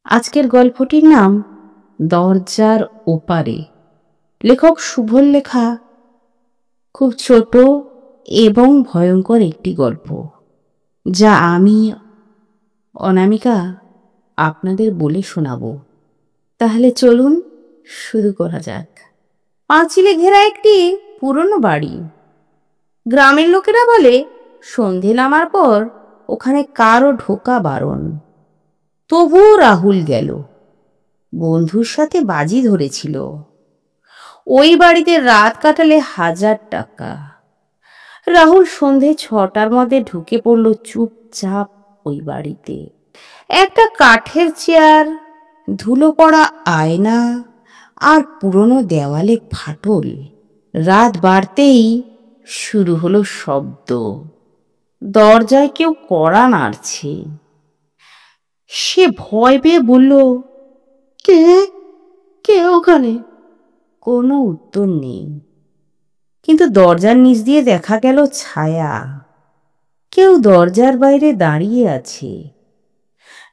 আজকের গল্পটির নাম দরজার ওপারে। লেখক শুভর লেখা খুব ছোট এবং ভয়ঙ্কর একটি গল্প, যা আমি অনামিকা আপনাদের বলে শোনাবো। তাহলে চলুন শুরু করা যাক। পাঁচিলে ঘেরা একটি পুরনো বাড়ি। গ্রামের লোকেরা বলে সন্ধে নামার পর ওখানে কারো ঢোকা বারণ। তবুও রাহুল গেল। বন্ধুর সাথে বাজি ধরেছিল ওই বাড়িতে রাত কাটালে 1000 টাকা। রাহুল সন্ধে 6টার মধ্যে ঢুকে পড়ল চুপচাপ ওই বাড়িতে। একটা কাঠের চেয়ার, ধুলো পড়া আয়না আর পুরনো দেওয়ালে ফাটল। রাত বাড়তেই শুরু হলো শব্দ। দরজায় কেউ কড়া নাড়ছে। সে ভয় পেয়ে বলল, কে কে ওখানে? কোনো উত্তর নেই, কিন্তু দরজার নিচ দিয়ে দেখা গেল ছায়া। কেউ দরজার বাইরে দাঁড়িয়ে আছে।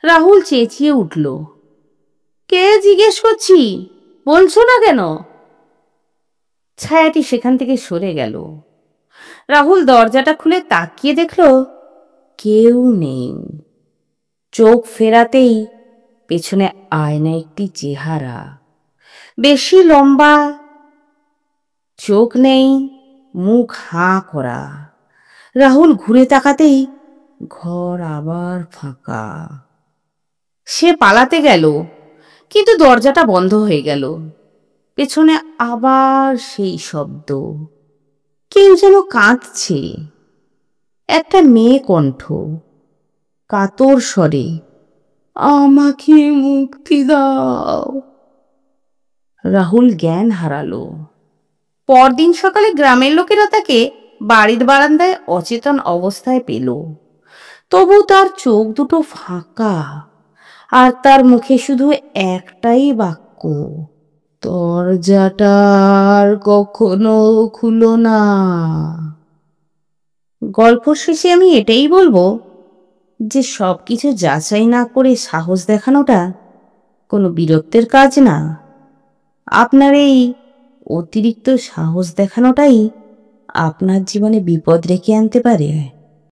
রাহুল চেঁচিয়ে উঠল, কে জিজ্ঞেস করছি, বলছো না কেন? ছায়াটি সেখান থেকে সরে গেল। রাহুল দরজাটা খুলে তাকিয়ে দেখল কেউ নেই। চোখ ফেরাতেই পেছনে আয়নায় একটি চেহারা। বেশি লম্বা, চোখ নেই, মুখ হাঁ করা। রাহুল ঘুরে তাকাতেই ঘর আবার ফাঁকা। সে পালাতে গেল, কিন্তু দরজাটা বন্ধ হয়ে গেল। পেছনে আবার সেই শব্দ। কেউ যেন কাঁদছে। একটা মেয়ে কণ্ঠ, কাতর স্বরে, আমাকে মুক্তি দাও। রাহুল জ্ঞান হারালো। পরদিন সকালে গ্রামের লোকেরা তাকে বাড়ির বারান্দায় অচেতন অবস্থায় পেল। তবু তার চোখ দুটো ফাঁকা, আর তার মুখে শুধু একটাই বাক্য, দরজাটা আর কখনো খুলো না। গল্প শেষে আমি এটাই বলবো যে সবকিছু যাচাই না করে সাহস দেখানোটা কোনো বীরত্বের কাজ না। আপনার এই অতিরিক্ত সাহস দেখানোটাই আপনার জীবনে বিপদ ডেকে আনতে পারে।